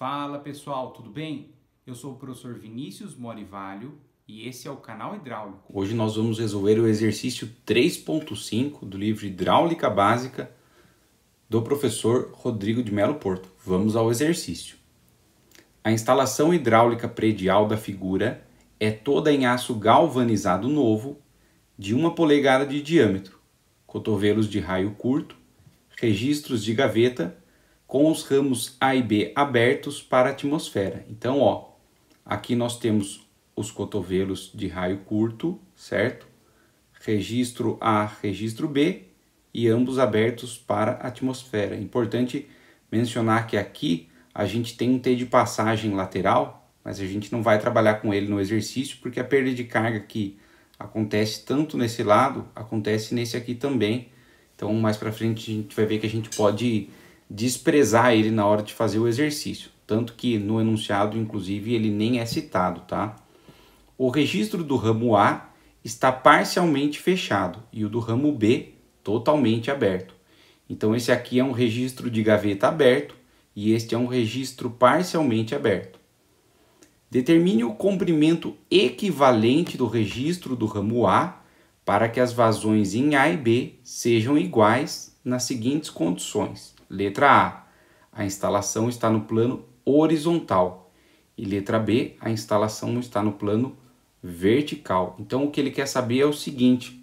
Fala pessoal, tudo bem? Eu sou o professor Vinícius Morivalho e esse é o canal Hidráulico. Hoje nós vamos resolver o exercício 3.5 do livro Hidráulica Básica do professor Rodrigo de Melo Porto. Vamos ao exercício. A instalação hidráulica predial da figura é toda em aço galvanizado novo de 1 polegada de diâmetro, cotovelos de raio curto, registros de gaveta com os ramos A e B abertos para a atmosfera. Então, aqui nós temos os cotovelos de raio curto, certo? Registro A, registro B e ambos abertos para a atmosfera. É importante mencionar que aqui a gente tem um T de passagem lateral, mas a gente não vai trabalhar com ele no exercício porque a perda de carga que acontece tanto nesse lado, acontece nesse aqui também. Então, mais para frente a gente vai ver que a gente pode desprezar ele na hora de fazer o exercício. Tanto que no enunciado, inclusive, ele nem é citado, tá? O registro do ramo A está parcialmente fechado e o do ramo B totalmente aberto. Então, esse aqui é um registro de gaveta aberto e este é um registro parcialmente aberto. Determine o comprimento equivalente do registro do ramo A para que as vazões em A e B sejam iguais nas seguintes condições. Letra A instalação está no plano horizontal. E letra B, a instalação está no plano vertical. Então, o que ele quer saber é o seguinte: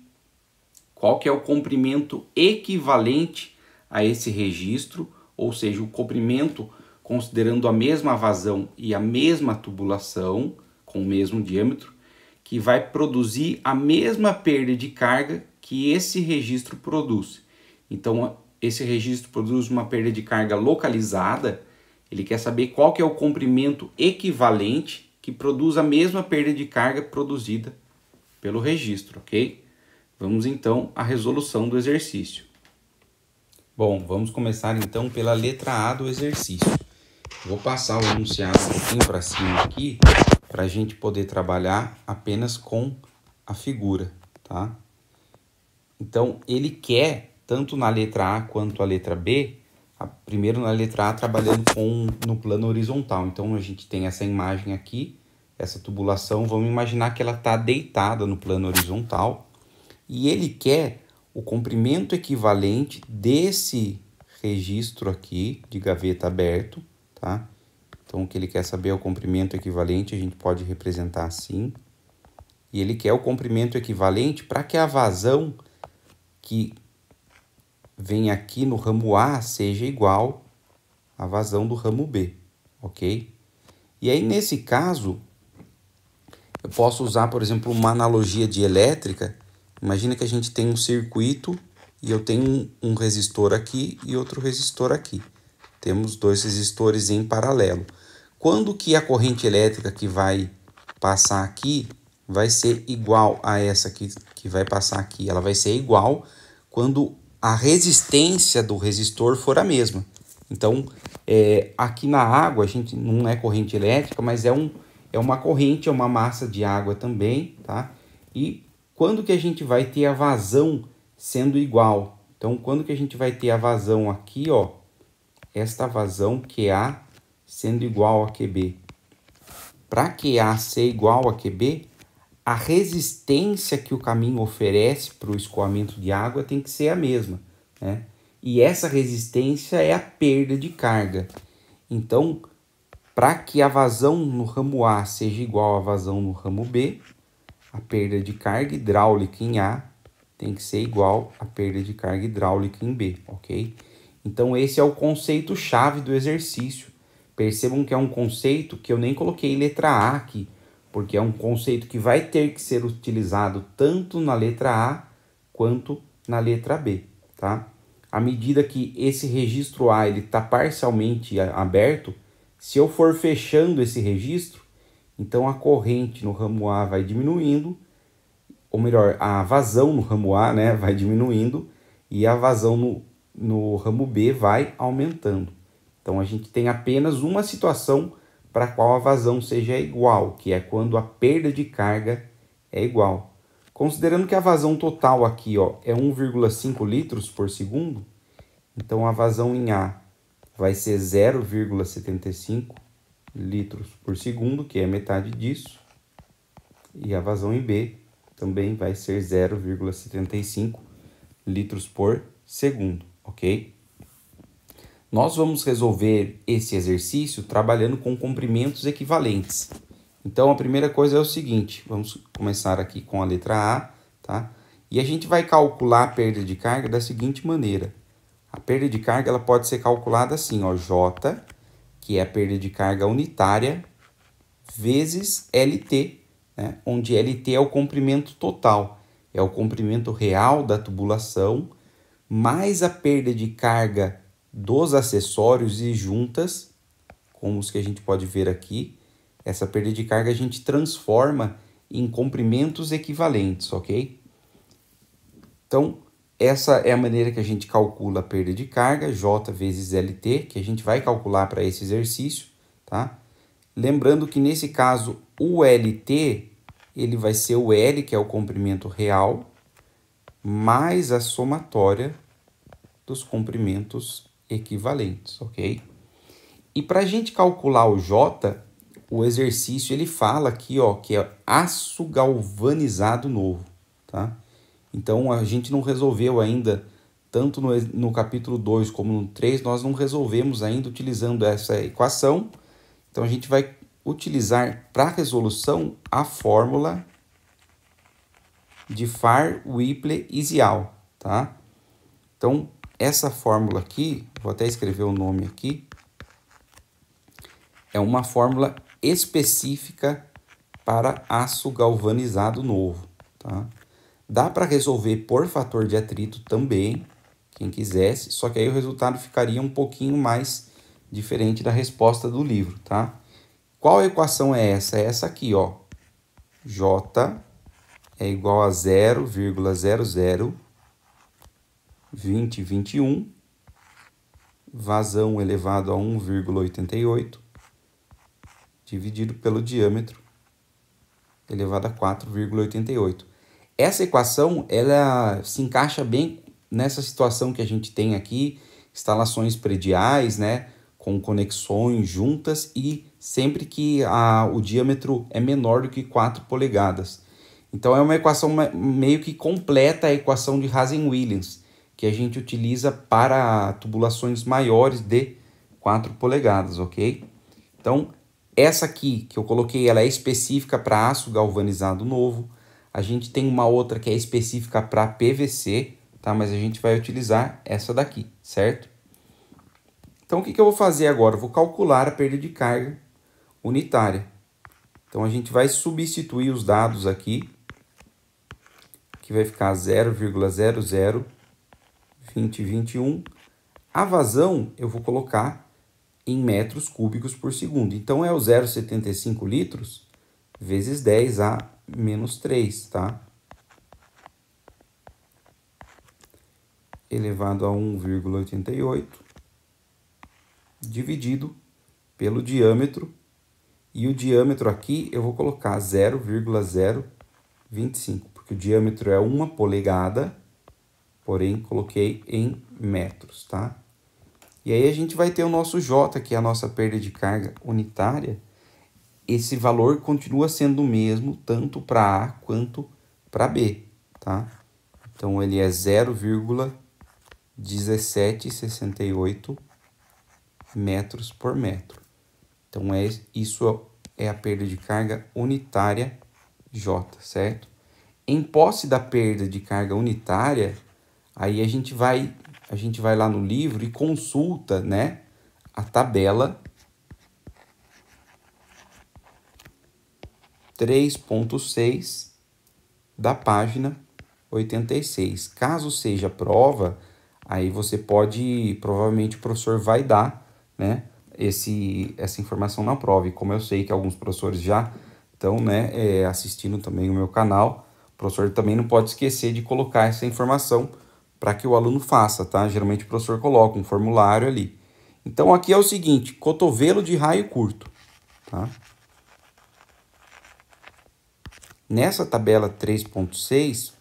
qual que é o comprimento equivalente a esse registro, ou seja, o comprimento considerando a mesma vazão e a mesma tubulação, com o mesmo diâmetro, que vai produzir a mesma perda de carga que esse registro produz. Então, esse registro produz uma perda de carga localizada. Ele quer saber qual que é o comprimento equivalente que produz a mesma perda de carga produzida pelo registro, ok? Vamos então à resolução do exercício. Bom, vamos começar então pela letra A do exercício. Vou passar o enunciado um pouquinho para cima aqui, para a gente poder trabalhar apenas com a figura, tá? Então, ele quer, tanto na letra A quanto a letra B, primeiro na letra A trabalhando no plano horizontal. Então, a gente tem essa imagem aqui, essa tubulação, vamos imaginar que ela está deitada no plano horizontal, e ele quer o comprimento equivalente desse registro aqui, de gaveta aberto, tá? Então, o que ele quer saber é o comprimento equivalente, a gente pode representar assim. E ele quer o comprimento equivalente para que a vazão que vem aqui no ramo A seja igual à vazão do ramo B, ok? E aí, nesse caso, eu posso usar, por exemplo, uma analogia de elétrica. Imagina que a gente tem um circuito e eu tenho um resistor aqui e outro resistor aqui. Temos dois resistores em paralelo. Quando que a corrente elétrica que vai passar aqui vai ser igual a essa que vai passar aqui? Ela vai ser igual quando a resistência do resistor for a mesma. Então, aqui na água, a gente não é corrente elétrica, mas é uma corrente, é uma massa de água também, tá? E quando que a gente vai ter a vazão sendo igual? Então, quando que a gente vai ter a vazão aqui, esta vazão QA sendo igual a QB? Para QA ser igual a QB, a resistência que o caminho oferece para o escoamento de água tem que ser a mesma, né? E essa resistência é a perda de carga. Então, para que a vazão no ramo A seja igual à vazão no ramo B, a perda de carga hidráulica em A tem que ser igual à perda de carga hidráulica em B, ok? Então, esse é o conceito-chave do exercício. Percebam que é um conceito que eu nem coloquei letra A aqui, porque é um conceito que vai ter que ser utilizado tanto na letra A quanto na letra B, tá? À medida que esse registro A está parcialmente aberto, se eu for fechando esse registro, então a corrente no ramo A vai diminuindo, ou melhor, a vazão no ramo A, né, vai diminuindo e a vazão no ramo B vai aumentando. Então, a gente tem apenas uma situação para a qual a vazão seja igual, que é quando a perda de carga é igual. Considerando que a vazão total aqui é 1,5 litros por segundo, então a vazão em A vai ser 0,75 litros por segundo, que é metade disso. E a vazão em B também vai ser 0,75 litros por segundo, ok? Nós vamos resolver esse exercício trabalhando com comprimentos equivalentes. Então, a primeira coisa é o seguinte, vamos começar aqui com a letra A, tá? E a gente vai calcular a perda de carga da seguinte maneira. A perda de carga ela pode ser calculada assim, ó, J, que é a perda de carga unitária, vezes LT, né? Onde LT é o comprimento total, é o comprimento real da tubulação, mais a perda de carga dos acessórios e juntas, como os que a gente pode ver aqui. Essa perda de carga a gente transforma em comprimentos equivalentes, ok? Então, essa é a maneira que a gente calcula a perda de carga, J vezes LT, que a gente vai calcular para esse exercício, tá? Lembrando que nesse caso, o LT, ele vai ser o L, que é o comprimento real, mais a somatória dos comprimentos equivalentes, ok? E para a gente calcular o J, o exercício ele fala aqui, ó, que é aço galvanizado novo, tá? Então, a gente não resolveu ainda, tanto no capítulo 2 como no 3, nós não resolvemos ainda utilizando essa equação. Então, a gente vai utilizar para a resolução a fórmula de Farr-Whipple-Isial, tá? Então, essa fórmula aqui, vou até escrever o nome aqui, é uma fórmula específica para aço galvanizado novo, tá? Dá para resolver por fator de atrito também, quem quisesse, só que aí o resultado ficaria um pouquinho mais diferente da resposta do livro, tá? Qual equação é essa? É essa aqui, ó. J é igual a 0,002021, vazão elevado a 1,88, dividido pelo diâmetro elevado a 4,88. Essa equação, ela se encaixa bem nessa situação que a gente tem aqui, instalações prediais, né, com conexões juntas e sempre que o diâmetro é menor do que 4 polegadas. Então, é uma equação meio que completa a equação de Hazen-Williams, que a gente utiliza para tubulações maiores de 4 polegadas, ok? Então, essa aqui que eu coloquei, ela é específica para aço galvanizado novo. A gente tem uma outra que é específica para PVC, tá? Mas a gente vai utilizar essa daqui, certo? Então, o que eu vou fazer agora? Eu vou calcular a perda de carga unitária. Então, a gente vai substituir os dados aqui, que vai ficar 0,002021. A vazão eu vou colocar em metros cúbicos por segundo. Então, é o 0,75 litros vezes 10 a menos 3, tá? Elevado a 1,88, dividido pelo diâmetro. E o diâmetro aqui eu vou colocar 0,025, porque o diâmetro é 1 polegada, porém coloquei em metros, tá? E aí a gente vai ter o nosso J, que é a nossa perda de carga unitária. Esse valor continua sendo o mesmo, tanto para A quanto para B, tá? Então, ele é 0,1768 metros por metro. Então, isso é a perda de carga unitária J, certo? Em posse da perda de carga unitária, aí a gente vai lá no livro e consulta, né, a tabela 3.6 da página 86. Caso seja prova, aí você pode, provavelmente o professor vai dar, né, essa informação na prova. E como eu sei que alguns professores já estão, né, assistindo também o meu canal, o professor também não pode esquecer de colocar essa informação para que o aluno faça, tá? Geralmente o professor coloca um formulário ali. Então, aqui é o seguinte, cotovelo de raio curto, tá? Nessa tabela 3.6,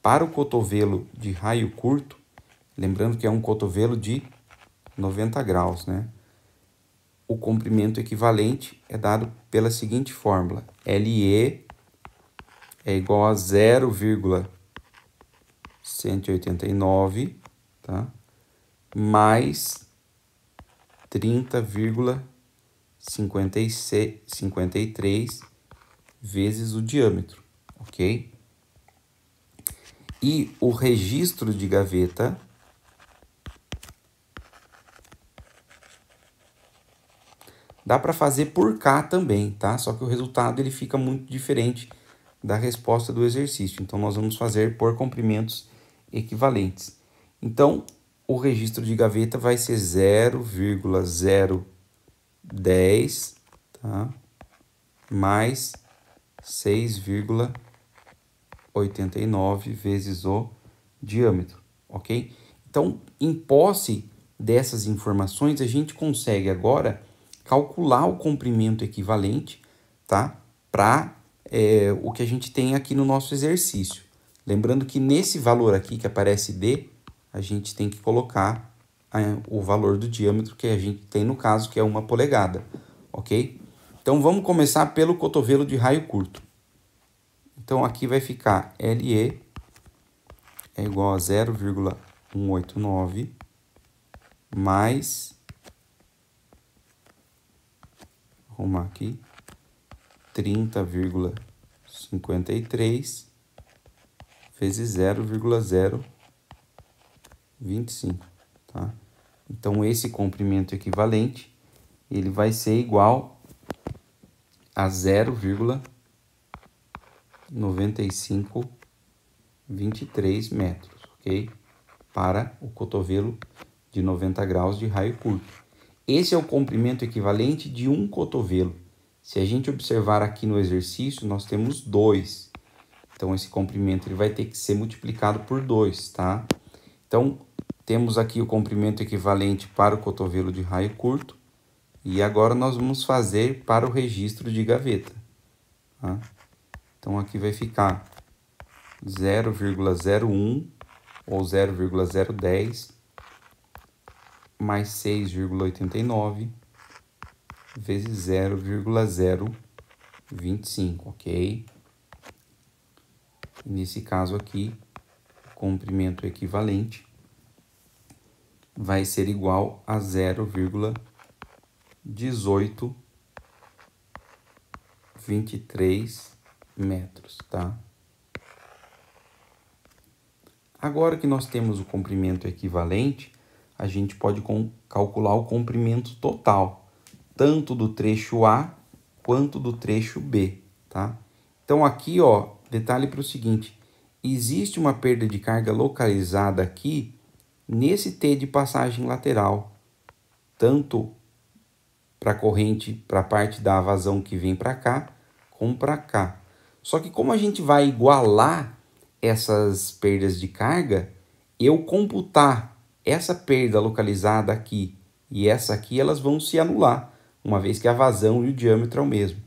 para o cotovelo de raio curto, lembrando que é um cotovelo de 90 graus, né? o comprimento equivalente é dado pela seguinte fórmula. LE é igual a 0,189, tá? Mais 30,53 vezes o diâmetro, ok? E o registro de gaveta dá para fazer por K também, tá? Só que o resultado ele fica muito diferente da resposta do exercício. Então, nós vamos fazer por comprimentos equivalentes. Então, o registro de gaveta vai ser 0,010, tá? Mais 6,89 vezes o diâmetro, ok? Então, em posse dessas informações, a gente consegue agora calcular o comprimento equivalente, tá? Para o que a gente tem aqui no nosso exercício. Lembrando que nesse valor aqui que aparece D, a gente tem que colocar o valor do diâmetro que a gente tem no caso, que é 1 polegada, ok? Então, vamos começar pelo cotovelo de raio curto. Então, aqui vai ficar LE é igual a 0,189 mais, vou arrumar aqui, 30,53 vezes 0,025, tá? Então, esse comprimento equivalente, ele vai ser igual a 0,9523 metros, ok? Para o cotovelo de 90 graus de raio curto. Esse é o comprimento equivalente de um cotovelo. Se a gente observar aqui no exercício, nós temos 2. Então, esse comprimento ele vai ter que ser multiplicado por 2, tá? Então, temos aqui o comprimento equivalente para o cotovelo de raio curto. E agora nós vamos fazer para o registro de gaveta, tá? Então, aqui vai ficar 0,01 ou 0,010 mais 6,89 vezes 0,025, ok? Nesse caso aqui, o comprimento equivalente vai ser igual a 0,1823 metros, tá? Agora que nós temos o comprimento equivalente, a gente pode calcular o comprimento total, tanto do trecho A quanto do trecho B, tá? Então, aqui, ó, detalhe para o seguinte, existe uma perda de carga localizada aqui nesse T de passagem lateral, tanto para a corrente, para a parte da vazão que vem para cá, como para cá. Só que como a gente vai igualar essas perdas de carga, eu computar essa perda localizada aqui e essa aqui, elas vão se anular, uma vez que a vazão e o diâmetro é o mesmo.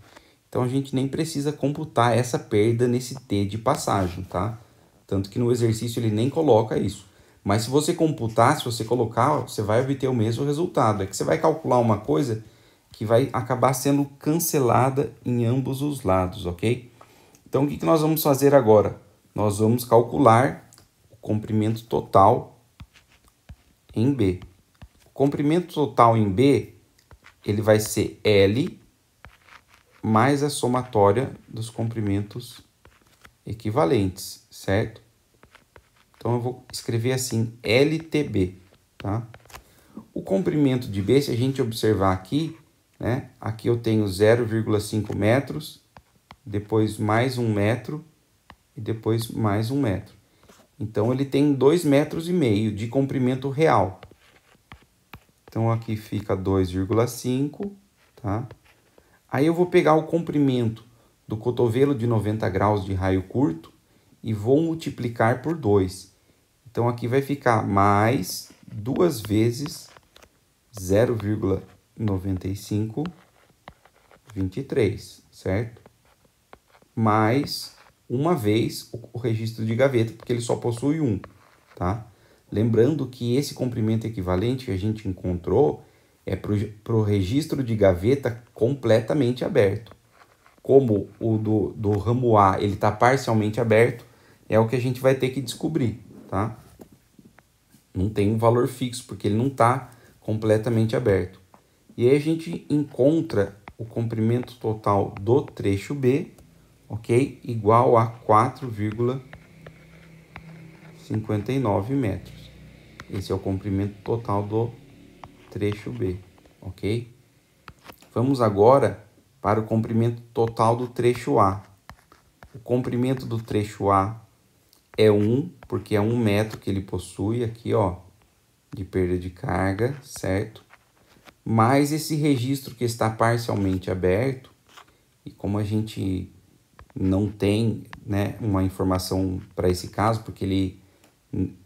Então, a gente nem precisa computar essa perda nesse T de passagem, tá? Tanto que no exercício ele nem coloca isso. Mas se você computar, se você colocar, você vai obter o mesmo resultado. É que você vai calcular uma coisa que vai acabar sendo cancelada em ambos os lados, ok? Então, o que nós vamos fazer agora? Nós vamos calcular o comprimento total em B. O comprimento total em B, ele vai ser L mais a somatória dos comprimentos equivalentes, certo? Então, eu vou escrever assim, LTB, tá? O comprimento de B, se a gente observar aqui, né? Aqui eu tenho 0,5 metros, depois mais 1 metro e depois mais 1 metro. Então, ele tem 2,5 metros de comprimento real. Então, aqui fica 2,5, tá? Aí eu vou pegar o comprimento do cotovelo de 90 graus de raio curto e vou multiplicar por 2. Então, aqui vai ficar mais 2 vezes 0,9523, certo? Mais uma vez o registro de gaveta, porque ele só possui um, tá? Lembrando que esse comprimento equivalente que a gente encontrou, é para o registro de gaveta completamente aberto. Como o do ramo A ele está parcialmente aberto, é o que a gente vai ter que descobrir, tá? Não tem um valor fixo, porque ele não está completamente aberto. E aí a gente encontra o comprimento total do trecho B, ok? Igual a 4,59 metros. Esse é o comprimento total do trecho B, ok? Vamos agora para o comprimento total do trecho A. O comprimento do trecho A é 1, porque é 1 metro que ele possui aqui, ó, de perda de carga, certo? Mais esse registro que está parcialmente aberto, e como a gente não tem, né, uma informação para esse caso, porque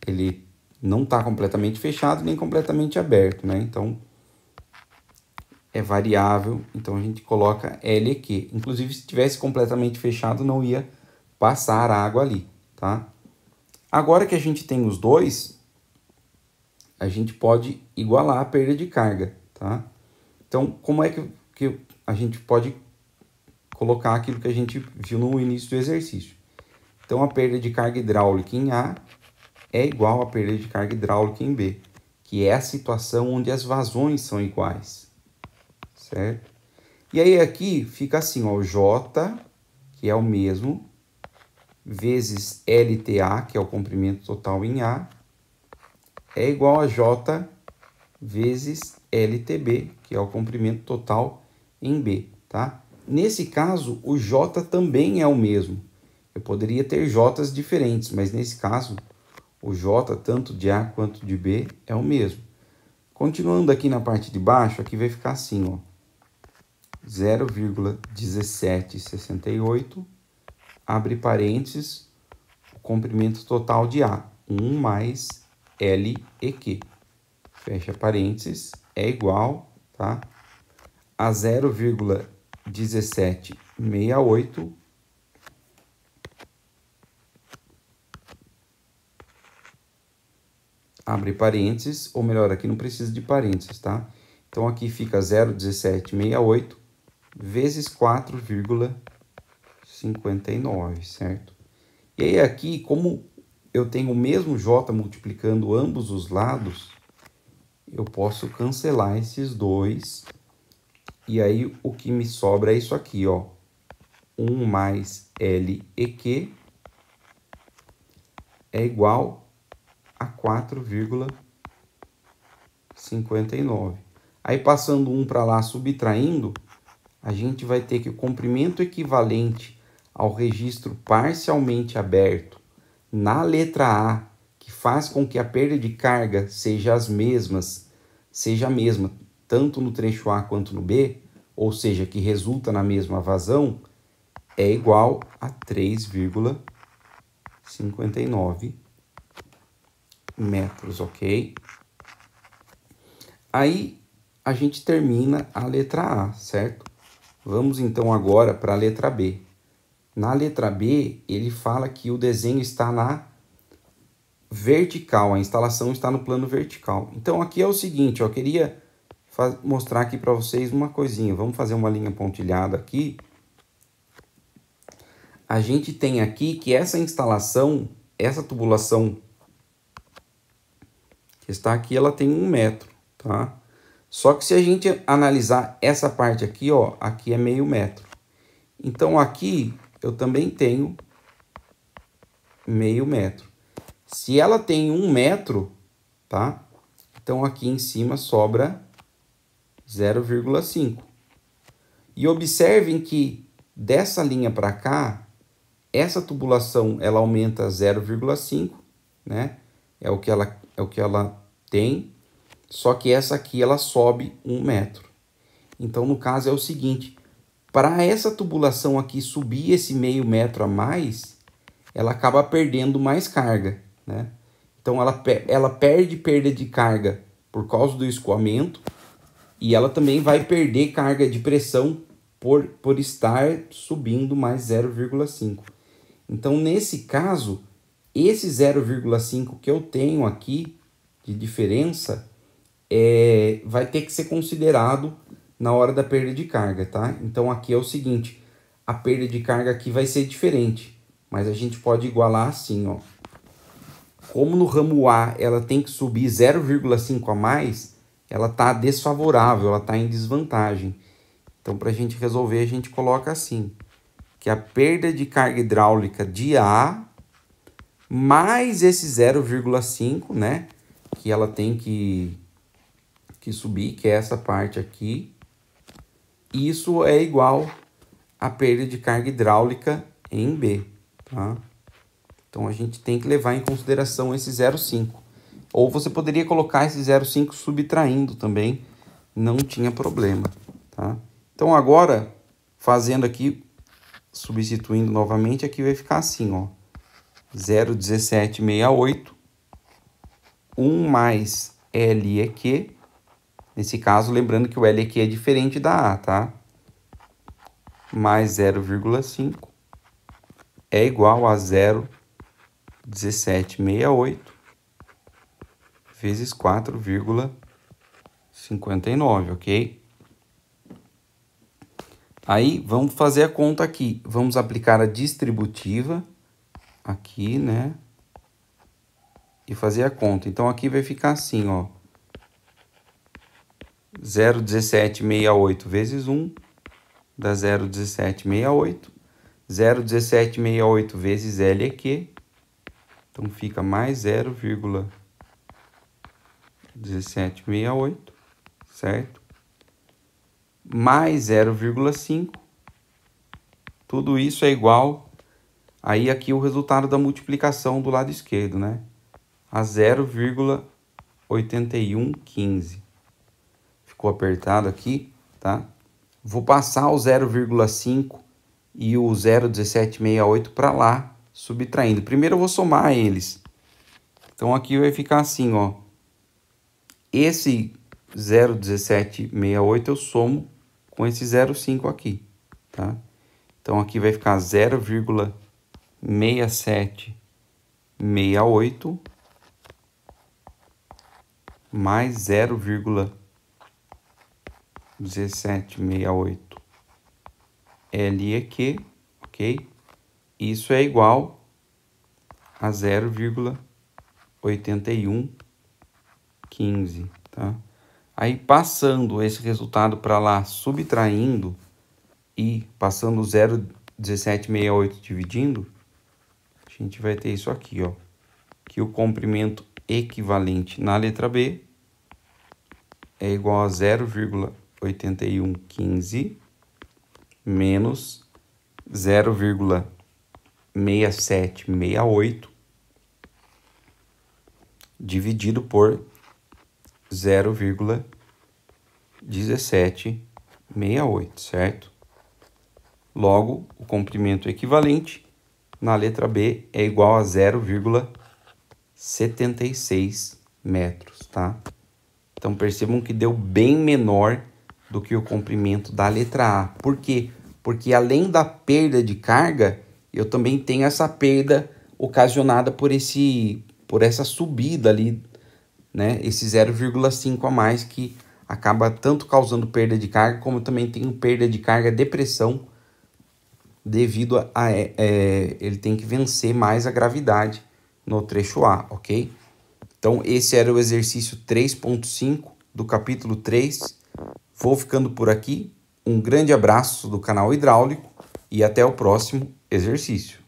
ele não está completamente fechado nem completamente aberto, né? Então, é variável, então a gente coloca LQ. Inclusive, se tivesse completamente fechado, não ia passar água ali, tá? Agora que a gente tem os dois, a gente pode igualar a perda de carga, tá? Então, como é que a gente pode colocar aquilo que a gente viu no início do exercício? Então, a perda de carga hidráulica em A é igual à perda de carga hidráulica em B, que é a situação onde as vazões são iguais, certo? E aí aqui fica assim, ó, J, que é o mesmo, vezes LTA, que é o comprimento total em A, é igual a J vezes LTB, que é o comprimento total em B, tá? Nesse caso, o J também é o mesmo. Eu poderia ter J's diferentes, mas nesse caso, o J, tanto de A quanto de B, é o mesmo. Continuando aqui na parte de baixo, aqui vai ficar assim, ó, 0,1768, abre parênteses, o comprimento total de A, 1 mais LEQ. Fecha parênteses, é igual, tá, a 0,1768 abre parênteses, ou melhor, aqui não precisa de parênteses, tá? Então aqui fica 0,1768 vezes 4,59, certo? E aí aqui, como eu tenho o mesmo J multiplicando ambos os lados, eu posso cancelar esses dois. E aí o que me sobra é isso aqui, ó. 1 mais LEQ é igual a 4,59. Aí passando um para lá, subtraindo, a gente vai ter que o comprimento equivalente ao registro parcialmente aberto na letra A, que faz com que a perda de carga seja a mesma, tanto no trecho A quanto no B, ou seja, que resulta na mesma vazão, é igual a 3,59 metros, ok? Aí a gente termina a letra A, certo? Vamos então agora para a letra B. Na letra B, ele fala que o desenho está na vertical, a instalação está no plano vertical. Então aqui é o seguinte, eu queria mostrar aqui para vocês uma coisinha. Vamos fazer uma linha pontilhada aqui. A gente tem aqui que essa instalação, essa tubulação que está aqui, ela tem 1 metro, tá? Só que se a gente analisar essa parte aqui, ó, aqui é meio metro. Então aqui eu também tenho meio metro. Se ela tem 1 metro, tá? Então aqui em cima sobra 0,5. E observem que dessa linha para cá, essa tubulação ela aumenta 0,5, né? É o que ela tem. Só que essa aqui ela sobe 1 metro. Então no caso é o seguinte, para essa tubulação aqui subir esse meio metro a mais, ela acaba perdendo mais carga, né? Então ela perde perda de carga por causa do escoamento e ela também vai perder carga de pressão por estar subindo mais 0,5. Então nesse caso, esse 0,5 que eu tenho aqui de diferença vai ter que ser considerado na hora da perda de carga, tá? Então aqui é o seguinte, a perda de carga aqui vai ser diferente, mas a gente pode igualar assim, ó. Como no ramo A ela tem que subir 0,5 a mais, ela tá desfavorável, ela tá em desvantagem. Então para a gente resolver, a gente coloca assim, que a perda de carga hidráulica de A mais esse 0,5, né? Que ela tem que subir, que é essa parte aqui. Isso é igual a perda de carga hidráulica em B, tá? Então a gente tem que levar em consideração esse 0,5. Ou você poderia colocar esse 0,5 subtraindo também, não tinha problema, tá? Então agora, fazendo aqui, substituindo novamente, aqui vai ficar assim, ó. 0,1768, 1 mais LEQ. Nesse caso, lembrando que o LEQ é diferente da A, tá? Mais 0,5 é igual a 0,1768 vezes 4,59, ok? Aí, vamos fazer a conta aqui. Vamos aplicar a distributiva aqui, né? E fazer a conta. Então, aqui vai ficar assim, ó. 0,1768 vezes 1 dá 0,1768. 0,1768 vezes LEQ. Então, fica mais 0,1768, certo? Mais 0,5. Tudo isso é igual... Aí, aqui o resultado da multiplicação do lado esquerdo, né? A 0,8115. Ficou apertado aqui, tá? Vou passar o 0,5 e o 0,1768 para lá, subtraindo. Primeiro eu vou somar eles. Então, aqui vai ficar assim, ó. Esse 0,1768 eu somo com esse 0,5 aqui, tá? Então, aqui vai ficar 0,6768 mais 0,1768 LEQ, ok? Isso é igual a 0,8115, tá? Aí, passando esse resultado para lá, subtraindo e passando o 0,1768 dividindo, a gente vai ter isso aqui, ó. Que o comprimento equivalente na letra B é igual a 0,8115 menos 0,6768 dividido por 0,1768, certo? Logo, o comprimento equivalente na letra B é igual a 0,76 metros, tá? Então, percebam que deu bem menor do que o comprimento da letra A. Por quê? Porque além da perda de carga, eu também tenho essa perda ocasionada por essa subida ali, né? Esse 0,5 a mais que acaba tanto causando perda de carga, como também tenho perda de carga de pressão, devido a ele tem que vencer mais a gravidade no trecho A, ok? Então, esse era o exercício 3.5 do capítulo 3. Vou ficando por aqui. Um grande abraço do canal Hidráulico e até o próximo exercício.